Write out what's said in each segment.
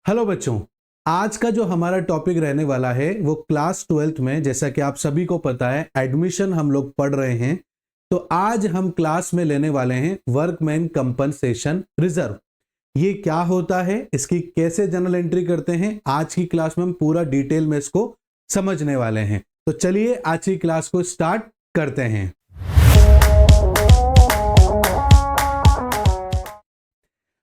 Hello बच्चों, आज का जो हमारा टॉपिक रहने वाला है वो क्लास 12th में, जैसा कि आप सभी को पता है, एडमिशन हम लोग पढ़ रहे हैं। तो आज हम क्लास में लेने वाले हैं वर्कमैन कंपनसेशन रिजर्व। ये क्या होता है, इसकी कैसे जर्नल एंट्री करते हैं, आज की क्लास में हम पूरा डिटेल में इसको समझने वाले हैं। तो चलिए आज की क्लास को स्टार्ट करते हैं।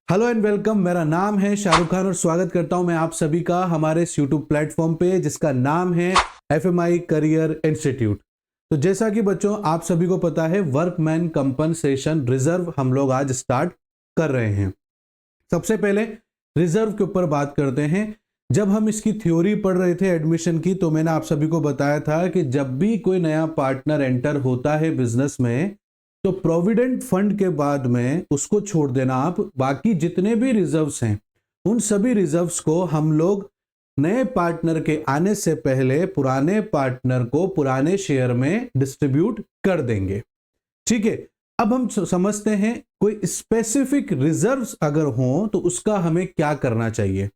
हेलो एंड वेलकम, मेरा नाम है शाहरुख खान और स्वागत करता हूं मैं आप सभी का हमारे इस यूट्यूब प्लेटफॉर्म पे जिसका नाम है FMI करियर इंस्टीट्यूट। तो जैसा कि बच्चों आप सभी को पता है, वर्कमैन कंपनसेशन रिजर्व हम लोग आज स्टार्ट कर रहे हैं। सबसे पहले रिजर्व के ऊपर बात करते हैं। जब हम इसकी थ्योरी पढ़ रहे थे एडमिशन की, तो मैंने आप सभी को बताया था कि जब भी कोई नया पार्टनर एंटर होता है बिजनेस में, तो प्रोविडेंट फंड के बाद में उसको छोड़ देना आप, बाकी जितने भी रिजर्व्स हैं उन सभी रिजर्व्स को हम लोग नए पार्टनर के आने से पहले पुराने पार्टनर को पुराने शेयर में डिस्ट्रीब्यूट कर देंगे। ठीक है, अब हम समझते हैं कोई स्पेसिफिक रिजर्व्स अगर हो तो उसका हमें क्या करना चाहिए।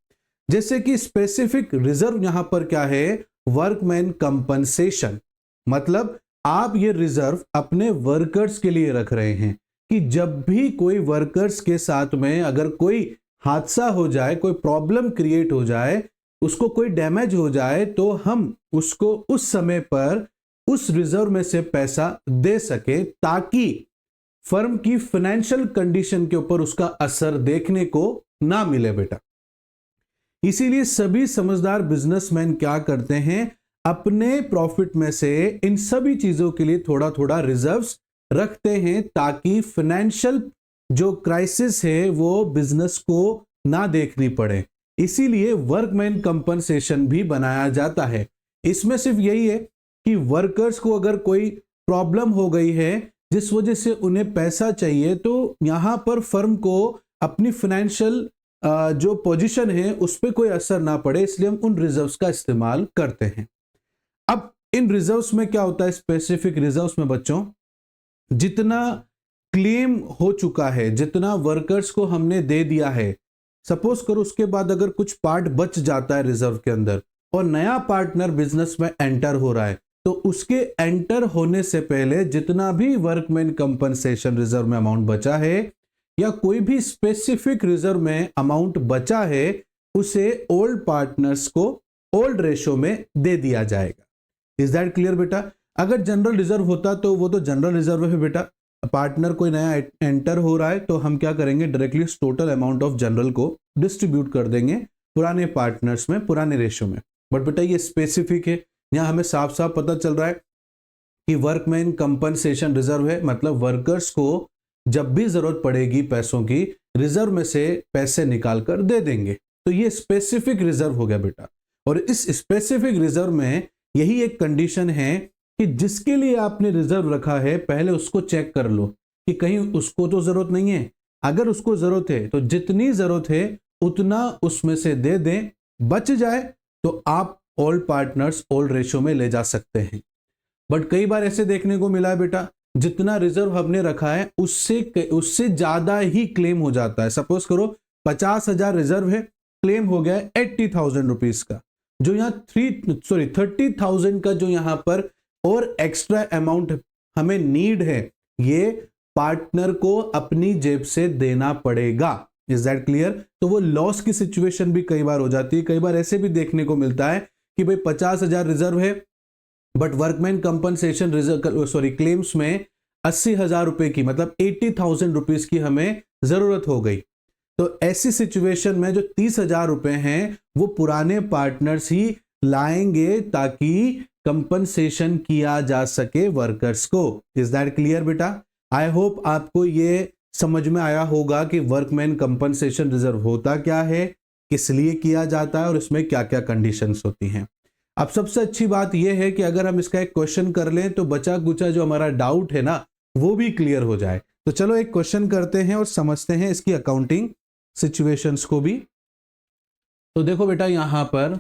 जैसे कि स्पेसिफिक रिजर्व यहां पर क्या है, वर्कमैन कंपनसेशन। मतलब आप ये रिजर्व अपने वर्कर्स के लिए रख रहे हैं कि जब भी कोई वर्कर्स के साथ में अगर कोई हादसा हो जाए, कोई प्रॉब्लम क्रिएट हो जाए, उसको कोई डैमेज हो जाए, तो हम उसको उस समय पर उस रिजर्व में से पैसा दे सके ताकि फर्म की फाइनेंशियल कंडीशन के ऊपर उसका असर देखने को ना मिले बेटा। इसीलिए सभी समझदार बिजनेसमैन क्या करते हैं, अपने प्रॉफिट में से इन सभी चीजों के लिए थोड़ा थोड़ा रिजर्व्स रखते हैं ताकि फाइनेंशियल जो क्राइसिस है वो बिजनेस को ना देखनी पड़े। इसीलिए वर्कमैन कंपनसेशन भी बनाया जाता है। इसमें सिर्फ यही है कि वर्कर्स को अगर कोई प्रॉब्लम हो गई है जिस वजह से उन्हें पैसा चाहिए, तो यहां पर फर्म को अपनी फाइनेंशियल जो पोजीशन है उस पर कोई असर ना पड़े, इसलिए हम उन रिजर्व्स का इस्तेमाल करते हैं। अब इन रिजर्व्स में क्या होता है, स्पेसिफिक रिजर्व्स में बच्चों, जितना क्लेम हो चुका है, जितना वर्कर्स को हमने दे दिया है, सपोज करो उसके बाद अगर कुछ पार्ट बच जाता है रिजर्व के अंदर और नया पार्टनर बिजनेस में एंटर हो रहा है, तो उसके एंटर होने से पहले जितना भी वर्कमैन कंपनसेशन रिजर्व में अमाउंट बचा है या कोई भी स्पेसिफिक रिजर्व में अमाउंट बचा है, उसे ओल्ड पार्टनर्स को ओल्ड रेशो में दे दिया जाएगा। इज दैट क्लियर बेटा? अगर जनरल रिजर्व होता तो वो तो जनरल रिजर्व है बेटा। पार्टनर कोई नया एंटर हो रहा है तो हम क्या करेंगे, directly total amount of general को डिस्ट्रीब्यूट कर देंगे पुराने पार्टनर्स में पुराने रेशो में। बट बेटा ये स्पेसिफिक है, यहाँ हमें साफ साफ पता चल रहा है कि वर्कमैन कंपनसेशन रिजर्व है, मतलब वर्कर्स को जब भी जरूरत पड़ेगी पैसों की, रिजर्व में से पैसे निकाल कर दे देंगे। तो ये स्पेसिफिक रिजर्व हो गया बेटा। और इस स्पेसिफिक रिजर्व में यही एक कंडीशन है कि जिसके लिए आपने रिजर्व रखा है पहले उसको चेक कर लो कि कहीं उसको तो जरूरत नहीं है। अगर उसको जरूरत है तो जितनी जरूरत है उतना उसमें से दे दें, बच जाए तो आप ओल्ड पार्टनर्स ओल्ड रेशो में ले जा सकते हैं। बट कई बार ऐसे देखने को मिला है बेटा, जितना रिजर्व हमने रखा है उससे ज्यादा ही क्लेम हो जाता है। सपोज करो 50,000 रिजर्व है, क्लेम हो गया है 80,000 रुपीज का, जो यहाँ 30,000 का जो यहाँ पर और एक्स्ट्रा अमाउंट हमें नीड है, ये पार्टनर को अपनी जेब से देना पड़ेगा। Is that clear? तो वो लॉस की सिचुएशन भी कई बार हो जाती है। कई बार ऐसे भी देखने को मिलता है कि भाई 50,000 रिजर्व है but workman compensation reserve claims में 80,000 रुपए की, मतलब 80,000 रुपीज की हमें जरूरत हो गई। तो ऐसी सिचुएशन में जो 30,000 रुपए हैं वो पुराने पार्टनर्स ही लाएंगे ताकि कंपनसेशन किया जा सके वर्कर्स को। इज दैट क्लियर बेटा? आई होप आपको ये समझ में आया होगा कि वर्कमैन कंपनसेशन रिजर्व होता क्या है, किस लिए किया जाता है और इसमें क्या क्या कंडीशंस होती हैं। अब सबसे अच्छी बात यह है कि अगर हम इसका एक क्वेश्चन कर लें तो बचा कुचा जो हमारा डाउट है ना वो भी क्लियर हो जाए। तो चलो एक क्वेश्चन करते हैं और समझते हैं इसकी अकाउंटिंग सिचुएशंस को भी। तो देखो बेटा, यहां पर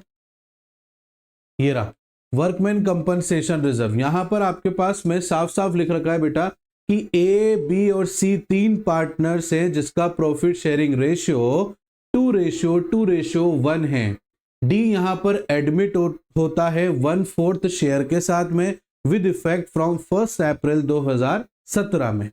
ये रहा वर्कमैन कंपनसेशन रिजर्व। यहां पर आपके पास में साफ साफ लिख रखा है बेटा कि A, B और C तीन पार्टनर्स हैं जिसका प्रॉफिट शेयरिंग रेशियो 2:1 है। डी यहां पर एडमिट होता है 1/4 शेयर के साथ में विद इफेक्ट फ्रॉम 1 अप्रैल 2017 में।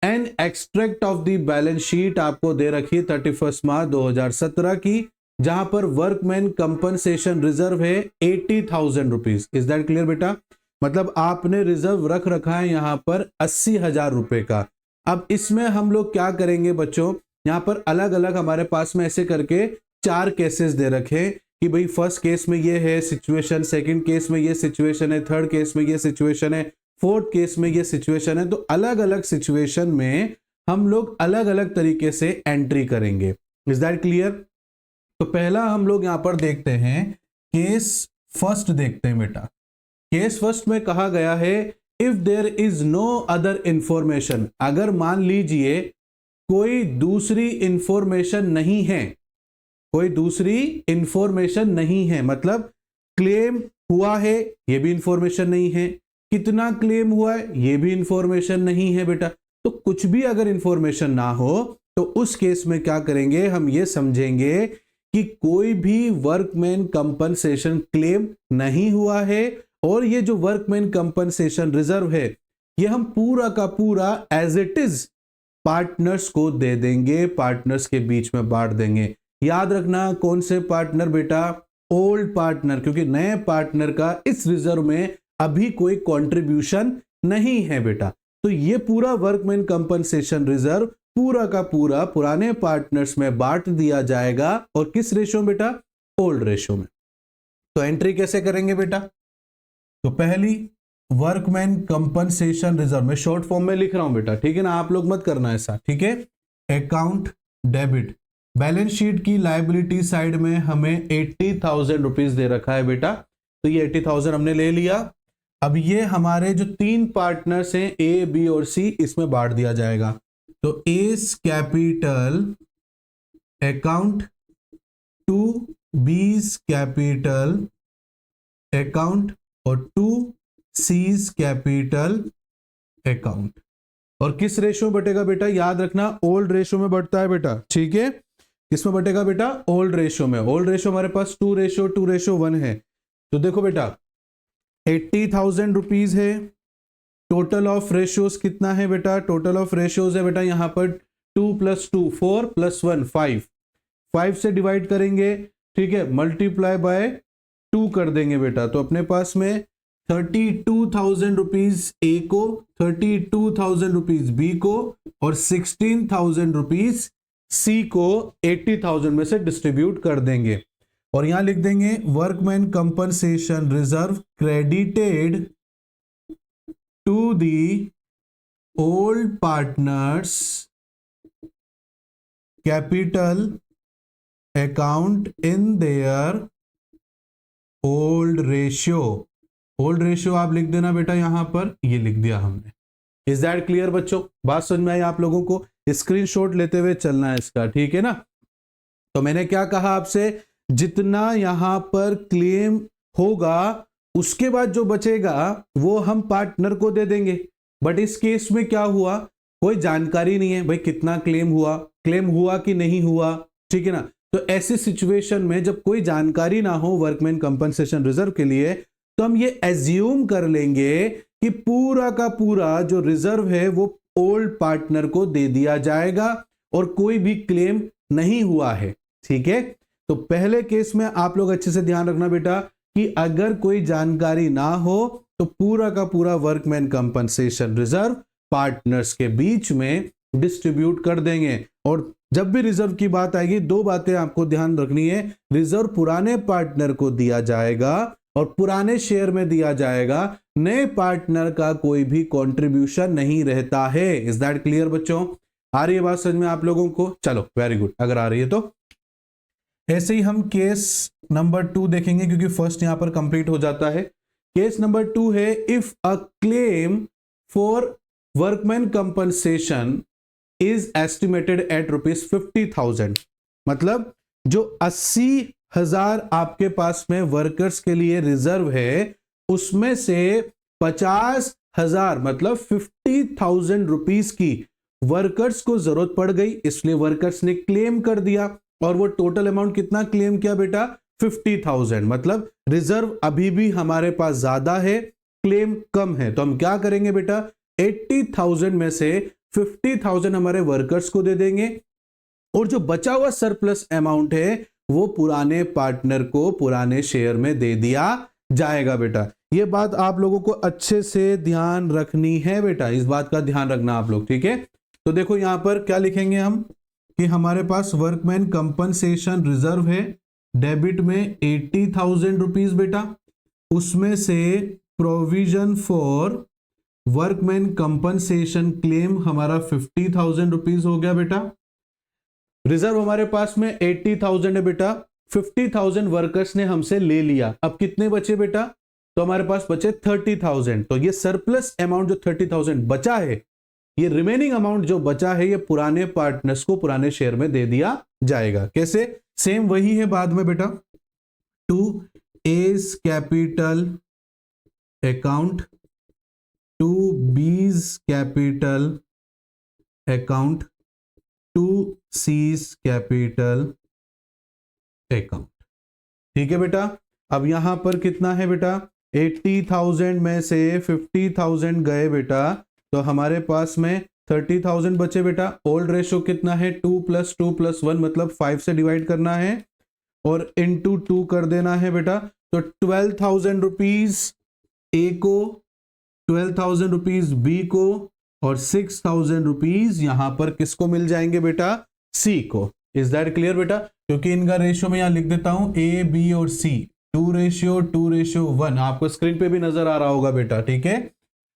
And extract of the balance sheet आपको दे रखी 31 मार्च 2017 की, जहां पर वर्कमैन कंपनसेशन रिजर्व है 80,000 रुपीज। इज दैट क्लियर बेटा? मतलब आपने रिजर्व रख रखा है यहां पर 80,000 रुपए का। अब इसमें हम लोग क्या करेंगे बच्चों, यहां पर अलग अलग हमारे पास में ऐसे करके 4 केसेस दे रखे कि भाई फर्स्ट केस में ये है सिचुएशन, सेकंड केस में ये सिचुएशन है, थर्ड केस में ये सिचुएशन है, फोर्थ केस में ये सिचुएशन है। तो अलग अलग सिचुएशन में हम लोग अलग अलग तरीके से एंट्री करेंगे। Is that clear? तो पहला हम लोग यहां पर देखते हैं केस फर्स्ट देखते हैं बेटा। केस फर्स्ट में कहा गया है if there is no other information, अगर मान लीजिए कोई दूसरी इंफॉर्मेशन नहीं है, कोई दूसरी इंफॉर्मेशन नहीं है, मतलब क्लेम हुआ है ये भी इंफॉर्मेशन नहीं है, कितना क्लेम हुआ है ये भी इंफॉर्मेशन नहीं है बेटा। तो कुछ भी अगर इंफॉर्मेशन ना हो तो उस केस में क्या करेंगे, हम ये समझेंगे कि कोई भी वर्कमैन कंपनसेशन क्लेम नहीं हुआ है और ये जो वर्कमैन कंपनसेशन रिजर्व है ये हम पूरा का पूरा एज इट इज पार्टनर्स को दे देंगे, पार्टनर्स के बीच में बांट देंगे। याद रखना कौन से पार्टनर बेटा? ओल्ड पार्टनर, क्योंकि नए पार्टनर का इस रिजर्व में अभी कोई कंट्रीब्यूशन नहीं है बेटा। तो ये पूरा वर्कमैन कंपनसेशन रिजर्व पूरा का पूरा पुराने पार्टनर्स में बांट दिया जाएगा। और किस रेशो में बेटा? ओल्ड रेशो में। तो एंट्री कैसे करेंगे बेटा? तो पहली वर्कमैन कंपनसेशन रिजर्व में शॉर्ट फॉर्म में लिख रहा हूं बेटा, ठीक है ना, आप लोग मत करना ऐसा, ठीक है। अकाउंट डेबिट, बैलेंस शीट की लायबिलिटी साइड में हमें 80,000 रुपीज दे रखा है बेटा, तो ये 80,000 हमने ले लिया। अब ये हमारे जो 3 पार्टनर्स हैं ए बी और सी, इसमें बांट दिया जाएगा। तो A's capital account to B's capital account और 2 सीज कैपिटल अकाउंट। और किस रेशो में बटेगा बेटा? याद रखना ओल्ड रेशो में बढ़ता है बेटा, ठीक है। किसमें बटेगा बेटा? ओल्ड रेशो में। ओल्ड रेशो हमारे पास 2:1 है। तो देखो बेटा 80,000 रुपीज है। टोटल ऑफ रेशियोज कितना है बेटा? टोटल ऑफ रेशियोज है बेटा यहां पर 2 + 2 4 + 1 5। 5 से डिवाइड करेंगे, ठीक है, मल्टीप्लाई बाय 2 कर देंगे बेटा। तो अपने पास में 32,000 रुपीज ए को, 32,000 रुपीज बी को और 16,000 रुपीज सी को 80,000 में से डिस्ट्रीब्यूट कर देंगे। और यहां लिख देंगे workman compensation reserve credited to the old partners capital account in their old ratio. Old ratio आप लिख देना बेटा, यहां पर ये लिख दिया हमने। इज दैट क्लियर बच्चों? बात समझ में आई आप लोगों को? स्क्रीनशॉट लेते हुए चलना है इसका, ठीक है ना। तो मैंने क्या कहा आपसे, जितना यहां पर क्लेम होगा उसके बाद जो बचेगा वो हम पार्टनर को दे देंगे। बट इस केस में क्या हुआ, कोई जानकारी नहीं है भाई कितना क्लेम हुआ कि नहीं हुआ, ठीक है ना। तो ऐसी सिचुएशन में जब कोई जानकारी ना हो वर्कमैन कंपनसेशन रिजर्व के लिए, तो हम ये एज्यूम कर लेंगे कि पूरा का पूरा जो रिजर्व है वो ओल्ड पार्टनर को दे दिया जाएगा और कोई भी क्लेम नहीं हुआ है, ठीक है। तो पहले केस में आप लोग अच्छे से ध्यान रखना बेटा कि अगर कोई जानकारी ना हो तो पूरा का पूरा वर्कमैन कंपनसेशन रिजर्व पार्टनर्स के बीच में डिस्ट्रीब्यूट कर देंगे। और जब भी रिजर्व की बात आएगी 2 बातें आपको ध्यान रखनी है। रिजर्व पुराने पार्टनर को दिया जाएगा और पुराने शेयर में दिया जाएगा, नए पार्टनर का कोई भी कंट्रीब्यूशन नहीं रहता है। इज दैट क्लियर बच्चों? आ रही है बात समझ में आप लोगों को? चलो वेरी गुड, अगर आ रही है तो। ऐसे ही हम केस नंबर 2 देखेंगे क्योंकि फर्स्ट यहां पर कंप्लीट हो जाता है। केस नंबर 2 है if a claim for workman compensation is estimated at ₹50,000। मतलब जो 80,000 आपके पास में वर्कर्स के लिए रिजर्व है उसमें से 50,000 मतलब 50,000 रुपीज की वर्कर्स को जरूरत पड़ गई, इसलिए वर्कर्स ने क्लेम कर दिया और वो टोटल अमाउंट कितना क्लेम किया बेटा 50,000, मतलब रिजर्व अभी भी हमारे पास ज्यादा है, क्लेम कम है। तो हम क्या करेंगे बेटा, 80,000 में से 50,000 हमारे वर्कर्स को दे देंगे और जो बचा हुआ सरप्लस अमाउंट है वो पुराने पार्टनर को पुराने शेयर में दे दिया जाएगा बेटा। ये बात आप लोगों को अच्छे से ध्यान रखनी है बेटा, इस बात का ध्यान रखना आप लोग, ठीक है। तो देखो यहां पर क्या लिखेंगे हम कि हमारे पास वर्कमैन कंपनसेशन रिजर्व है, डेबिट में 80,000 रुपीज बेटा, उसमें से provision for workman compensation claim हमारा 50,000 रुपीज हो गया बेटा। रिजर्व हमारे पास में 80,000 है बेटा, 50,000 वर्कर्स ने हमसे ले लिया, अब कितने बचे बेटा, तो हमारे पास बचे 30,000। तो ये सरप्लस अमाउंट जो 30,000 बचा है, ये रिमेनिंग अमाउंट जो बचा है ये पुराने पार्टनर्स को पुराने शेयर में दे दिया जाएगा। कैसे, सेम वही है बाद में बेटा, to A's capital account, to B's capital account, to C's capital account. ठीक है बेटा। अब यहां पर कितना है बेटा, 80,000 में से 50,000 गए बेटा, तो हमारे पास में 30,000 बचे बेटा। ओल्ड रेशो कितना है, 2 + 2 + 1 मतलब 5 से डिवाइड करना है और इंटू 2 कर देना है बेटा। तो 12,000 रुपीज ए को, 12,000 रुपीज बी को और 6,000 रुपीज यहां पर किसको मिल जाएंगे बेटा, सी को। इज दैट क्लियर बेटा, क्योंकि इनका रेशियो में यहां लिख देता हूं ए बी और सी, 2:1, आपको स्क्रीन पे भी नजर आ रहा होगा बेटा, ठीक है।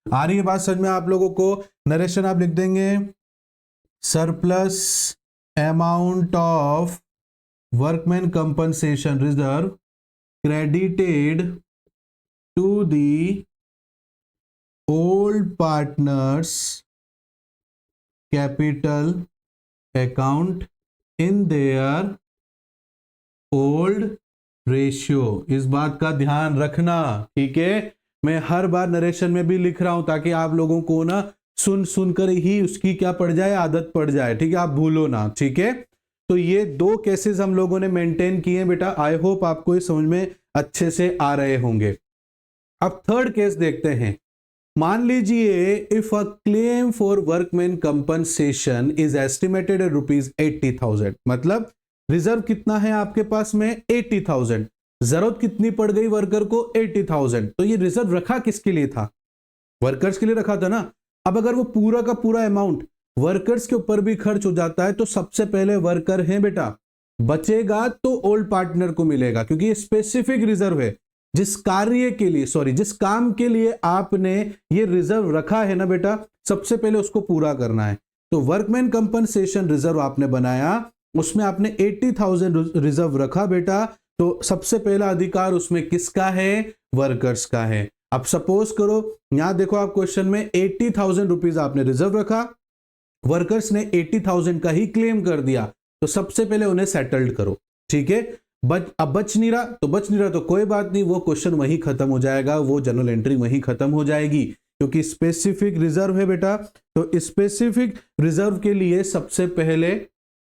आ रही है बात समझ में आप लोगों को। नरेशन आप लिख देंगे, surplus amount of workman compensation reserve credited to the old partners capital account in their old ratio. इस बात का ध्यान रखना, ठीक है। मैं हर बार नरेशन में भी लिख रहा हूं ताकि आप लोगों को ना सुन सुनकर ही उसकी क्या पड़ जाए, आदत पड़ जाए, ठीक है, आप भूलो ना, ठीक है। तो ये 2 केसेस हम लोगों ने मेंटेन किए बेटा, आई होप आपको ये समझ में अच्छे से आ रहे होंगे। अब थर्ड केस देखते हैं। मान लीजिए if a claim for workman compensation is estimated at ₹80,000, मतलब रिजर्व कितना है आपके पास में 80,000, जरूरत कितनी पड़ गई वर्कर को 80,000। तो ये रिजर्व रखा किसके लिए था, वर्कर्स के लिए रखा था ना। अब अगर वो पूरा का पूरा अमाउंट वर्कर्स के ऊपर भी खर्च हो जाता है तो सबसे पहले वर्कर है बेटा, बचेगा तो ओल्ड पार्टनर को मिलेगा, क्योंकि ये स्पेसिफिक रिजर्व है। जिस कार्य के लिए, सॉरी, जिस काम के लिए आपने ये रिजर्व रखा है ना बेटा, सबसे पहले उसको पूरा करना है। तो वर्कमैन कंपनसेशन रिजर्व आपने बनाया, उसमें आपने 80,000 रिजर्व रखा बेटा, तो सबसे पहला अधिकार उसमें किसका है, वर्कर्स का है। अब सपोज करो यहां देखो आप क्वेश्चन में 80,000 रुपीज आपने रिजर्व रखा, वर्कर्स ने 80,000 का ही क्लेम कर दिया, तो सबसे पहले उन्हें सेटल्ड करो, ठीक है। अब बच नहीं रहा तो कोई बात नहीं, वो क्वेश्चन वहीं खत्म हो जाएगा, वो जनरल एंट्री वहीं खत्म हो जाएगी, क्योंकि स्पेसिफिक रिजर्व है बेटा। तो स्पेसिफिक रिजर्व के लिए सबसे पहले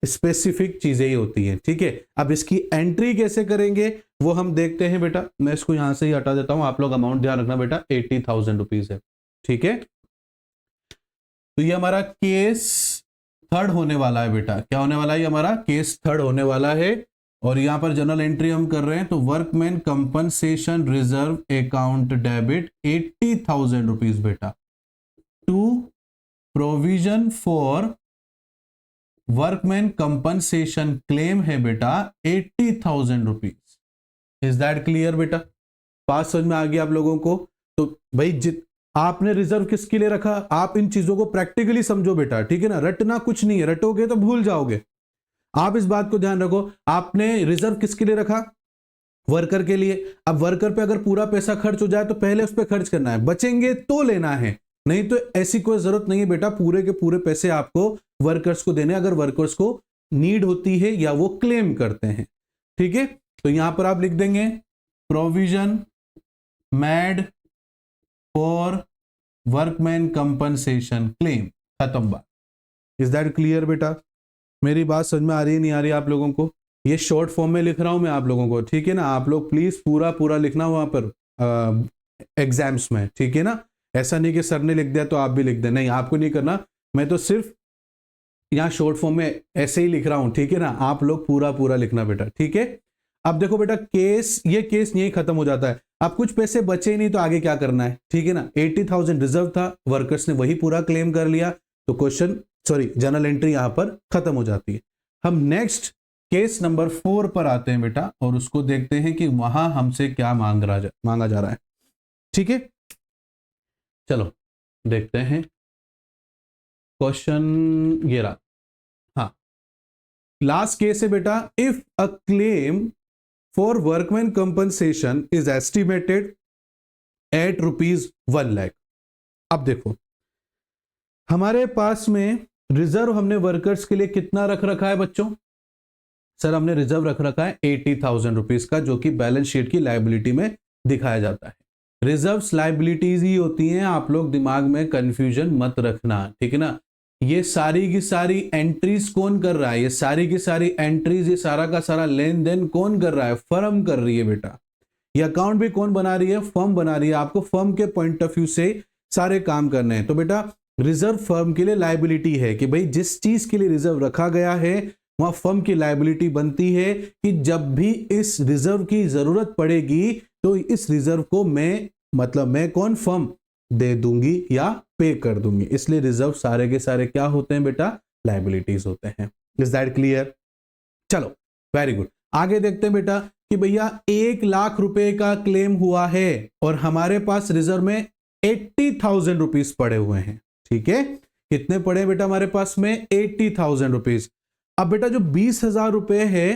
स्पेसिफिक चीजें ही होती हैं, ठीक है। अब इसकी एंट्री कैसे करेंगे वो हम देखते हैं बेटा। मैं इसको यहां से ही हटा देता हूं, आप लोग अमाउंट ध्यान रखना बेटा, 80,000 रुपीज है, ठीक है। तो ये हमारा केस थर्ड होने वाला है बेटा। क्या होने वाला है, हमारा केस थर्ड होने वाला है। और यहां पर जनरल एंट्री हम कर रहे हैं, तो workman compensation reserve account debit 80,000 rupees बेटा, to provision for workman compensation claim है बेटा 80,000 रुपीज। इज दैट क्लियर बेटा, बात समझ में आ गई आप लोगों को। तो भाई आपने रिजर्व किसके लिए रखा, आप इन चीजों को प्रैक्टिकली समझो बेटा, ठीक है ना, रटना कुछ नहीं है, रटोगे तो भूल जाओगे। आप इस बात को ध्यान रखो, आपने रिजर्व किसके लिए रखा, वर्कर के लिए। अब वर्कर पे अगर पूरा पैसा खर्च हो जाए तो पहले उस पर खर्च करना है, बचेंगे तो लेना है, नहीं तो ऐसी कोई जरूरत नहीं है बेटा, पूरे के पूरे पैसे आपको वर्कर्स को देने, अगर वर्कर्स को नीड होती है या वो क्लेम करते हैं, ठीक है। तो यहां पर आप लिख देंगे provision made for workman compensation claim, खत्म बात। इज दैट क्लियर बेटा, मेरी बात समझ में आ रही है नहीं आ रही आप लोगों को। ये शॉर्ट फॉर्म में लिख रहा हूं मैं आप लोगों को, ठीक है ना। आप लोग प्लीज पूरा पूरा लिखना वहां पर एग्जाम्स में, ठीक है ना। ऐसा नहीं कि सर ने लिख दिया तो आप भी लिख दें, नहीं आपको नहीं करना। मैं तो सिर्फ यहाँ शॉर्ट फॉर्म में ऐसे ही लिख रहा हूं, ठीक है ना। आप लोग पूरा पूरा लिखना बेटा, ठीक है। अब देखो बेटा, ये केस यही खत्म हो जाता है। अब कुछ पैसे बचे ही नहीं तो आगे क्या करना है, ठीक है ना। 80,000 रिजर्व था, वर्कर्स ने वही पूरा क्लेम कर लिया, तो जर्नल एंट्री यहां पर खत्म हो जाती है। हम नेक्स्ट केस नंबर 4 पर आते हैं बेटा, और उसको देखते हैं कि वहां हमसे क्या मांगा जा रहा है, ठीक है। चलो देखते हैं क्वेश्चन ये रहा। हाँ, लास्ट केस है बेटा, if a claim for workman compensation is estimated at ₹1,00,000। अब देखो, हमारे पास में रिजर्व हमने वर्कर्स के लिए कितना रख रखा है बच्चों? सर हमने रिजर्व रख रखा है 80,000 रुपीज का, जो कि बैलेंस शीट की लायबिलिटी में दिखाया जाता है। रिजर्व्स लायबिलिटीज ही होती हैं, आप लोग दिमाग में कंफ्यूजन मत रखना, ठीक है ना। ये सारी की सारी एंट्रीज कौन कर रहा है? ये सारी की सारी एंट्रीज, ये सारा का सारा लेन देन कौन कर रहा है? फर्म कर रही है बेटा। ये अकाउंट भी कौन बना रही है? फर्म बना रही है। आपको फर्म के पॉइंट ऑफ व्यू से सारे काम करने हैं। तो बेटा रिजर्व फर्म के लिए लायबिलिटी है कि भाई जिस चीज के लिए रिजर्व रखा गया है वहां फर्म की लायबिलिटी बनती है कि जब भी इस रिजर्व की जरूरत पड़ेगी तो इस रिजर्व को मैं कौन, फर्म दे दूंगी या पे कर दूंगी। इसलिए रिजर्व सारे के सारे क्या होते हैं बेटा? लायबिलिटीज होते हैं। Is that clear? चलो वेरी गुड, आगे देखते हैं बेटा कि भैया 1,00,000 रुपए का क्लेम हुआ है और हमारे पास रिजर्व में 80,000 रुपीज पड़े हुए हैं, ठीक है। कितने पड़े बेटा हमारे पास में? 80,000 रुपीज। अब बेटा जो 20,000 रुपए है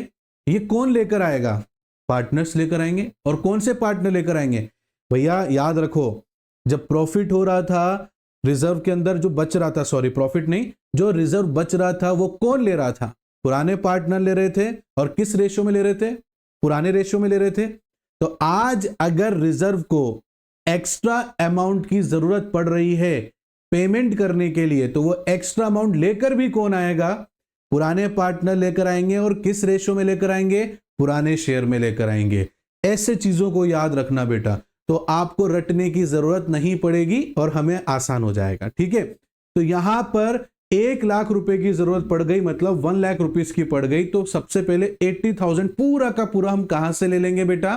ये कौन लेकर आएगा? पार्टनर्स लेकर आएंगे। और कौन से पार्टनर लेकर आएंगे भैया? याद रखो, जब प्रॉफिट हो रहा था रिजर्व के अंदर, जो बच रहा था, सॉरी प्रॉफिट नहीं, जो रिजर्व बच रहा था वो कौन ले रहा था? पुराने पार्टनर ले रहे थे। और किस रेशो में ले रहे थे? पुराने रेशो में ले रहे थे। तो आज अगर रिजर्व को एक्स्ट्रा अमाउंट की जरूरत पड़ रही है पेमेंट करने के लिए, तो वो एक्स्ट्रा अमाउंट लेकर भी कौन आएगा? पुराने पार्टनर लेकर आएंगे। और किस रेशो में लेकर आएंगे? पुराने शेयर में लेकर आएंगे। ऐसे चीजों को याद रखना बेटा, तो आपको रटने की जरूरत नहीं पड़ेगी और हमें आसान हो जाएगा, ठीक है। तो यहां पर 1,00,000 रुपए की जरूरत पड़ गई, मतलब 1,00,000 रुपीज की पड़ गई। तो सबसे पहले 80,000 पूरा का पूरा हम कहां से ले लेंगे बेटा?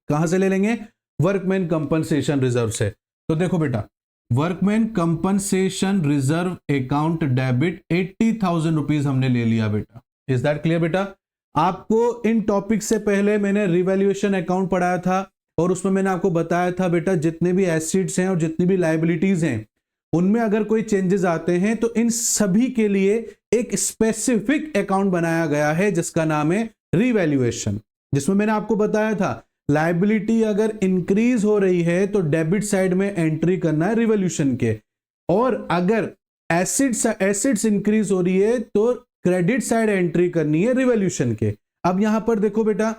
कहां से ले लेंगे? वर्कमैन कंपनसेशन रिजर्व से। तो देखो बेटा, workman compensation reserve account debit 80,000 rupees हमने ले लिया बेटा। इज दैट क्लियर बेटा? आपको इन टॉपिक से पहले मैंने रिवैल्यूएशन अकाउंट पढ़ाया था और उसमें मैंने आपको बताया था बेटा जितने भी एसेट्स हैं और जितनी भी लायबिलिटीज हैं उनमें अगर कोई चेंजेस आते हैं तो इन सभी के लिए एक स्पेसिफिक अकाउंट बनाया गया है जिसका नाम है रिवैल्यूएशन। जिसमें मैंने आपको बताया था लायबिलिटी अगर इंक्रीज हो रही है तो डेबिट साइड में एंट्री करना है रिवॉल्यूशन के, और अगर एसेट्स इंक्रीज हो रही है तो क्रेडिट साइड एंट्री करनी है रिवॉल्यूशन के। अब यहां पर देखो बेटा,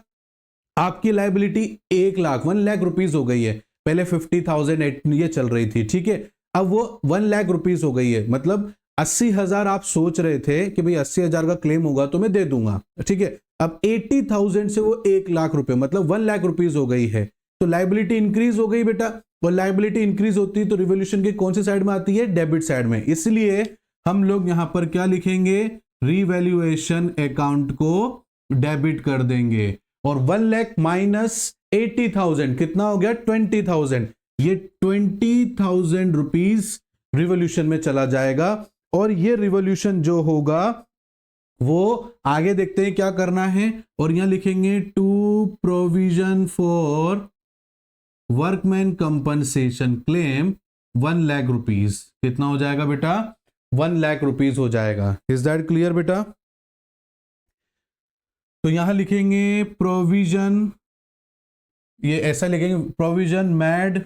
आपकी लायबिलिटी 1,00,000 रुपीज हो गई है। पहले 50,000 ये चल रही थी, ठीक है। अब वो 1,00,000 रुपीज हो गई है, मतलब 80,000 आप सोच रहे थे कि भाई 80,000 का क्लेम होगा तो मैं दे दूंगा, ठीक है। अब 80,000 से वो 1,00,000 रुपए मतलब 1,00,000 रुपीज हो गई है। तो लायबिलिटी इंक्रीज हो गई बेटा, और लायबिलिटी इंक्रीज होती है तो रिवॉल्यूशन की कौन सी साइड में आती है? डेबिट साइड में। इसलिए हम लोग यहां पर क्या लिखेंगे? रिवैल्यूएशन अकाउंट को डेबिट कर देंगे। और 1,00,000 माइनस 80,000 कितना हो गया? 20,000। ये 20,000 रुपीज रिवॉल्यूशन में चला जाएगा। और ये रिवॉल्यूशन जो होगा वो आगे देखते हैं क्या करना है। और यहां लिखेंगे to provision for workman compensation claim 1,00,000 rupees. कितना हो जाएगा बेटा? 1,00,000 रुपीज हो जाएगा। इज दैट क्लियर बेटा? तो यहां लिखेंगे प्रोविजन, ये ऐसा लिखेंगे provision made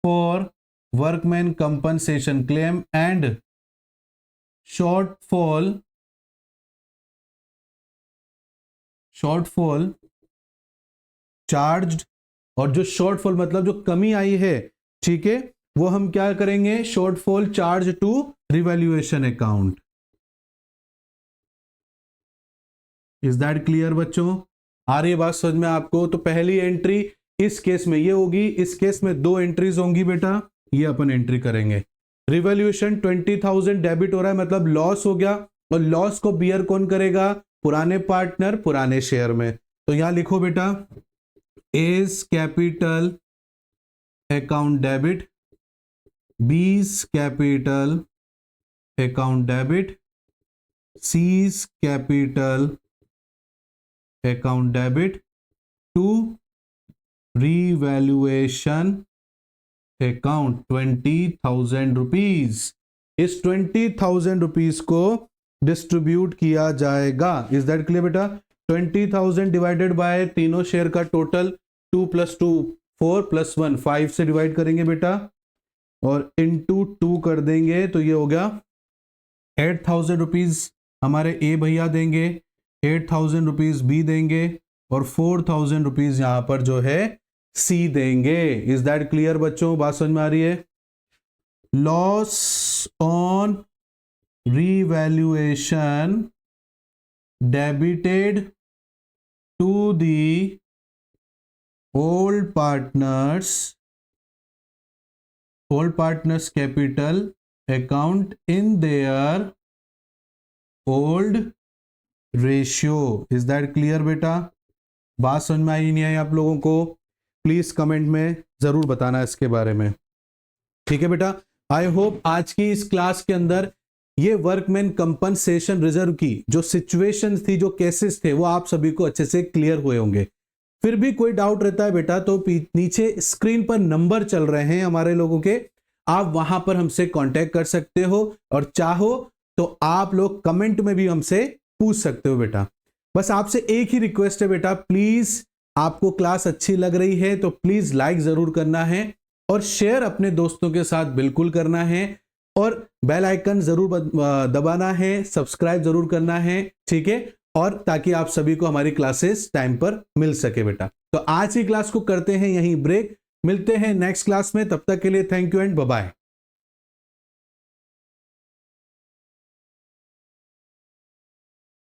for workman compensation claim and shortfall charged. और जो शॉर्टफॉल मतलब जो कमी आई है, ठीक है, वो हम क्या करेंगे? Shortfall charge to revaluation account. Is that clear बच्चों? आ रही है बात समझ में आपको? तो पहली एंट्री इस केस में ये होगी, इस केस में 2 एंट्रीज होंगी बेटा, ये अपन एंट्री करेंगे। रिवॉल्यूशन 20,000 डेबिट हो रहा है, मतलब लॉस हो गया, और लॉस को बियर कौन करेगा? पुराने पार्टनर पुराने शेयर में। तो यहां लिखो बेटा, A's capital account debit, B's capital account debit, C's capital account debit to revaluation account 20,000 rupees. इस 20,000 रुपीज को डिस्ट्रीब्यूट किया जाएगा। इज दैट क्लियर बेटा? 20,000 डिवाइडेड बाय तीनों शेयर का टोटल 2 + 2 4 + 1 5 से डिवाइड करेंगे बेटा, और इनटू 2 कर देंगे, तो ये हो गया 8,000 रुपीज हमारे ए भैया देंगे, 8,000 रुपीज बी देंगे, और 4,000 रुपीज यहां पर जो है सी देंगे। इज दैट क्लियर बच्चों? बात समझ में आ रही है? Loss on revaluation debited to the old partners capital account in their old ratio. is that clear बेटा? बात समझ में आई नहीं आई आप लोगों को? प्लीज कमेंट में जरूर बताना इसके बारे में, ठीक है बेटा? आई होप आज की इस क्लास के अंदर ये वर्कमैन कंपनसेशन रिजर्व की जो सिचुएशन थी, जो केसेस थे, वो आप सभी को अच्छे से क्लियर हुए होंगे। फिर भी कोई डाउट रहता है बेटा तो नीचे स्क्रीन पर नंबर चल रहे हैं हमारे लोगों के, आप वहां पर हमसे कांटेक्ट कर सकते हो, और चाहो तो आप लोग कमेंट में भी हमसे पूछ सकते हो बेटा। बस आपसे एक ही रिक्वेस्ट है बेटा, प्लीज आपको क्लास अच्छी लग रही है तो प्लीज लाइक जरूर करना है, और शेयर अपने दोस्तों के साथ बिल्कुल करना है, और बेल आइकन जरूर दबाना है, सब्सक्राइब जरूर करना है, ठीक है? और ताकि आप सभी को हमारी क्लासेस टाइम पर मिल सके बेटा। तो आज की क्लास को करते हैं यहीं ब्रेक, मिलते हैं नेक्स्ट क्लास में, तब तक के लिए thank you and bye bye.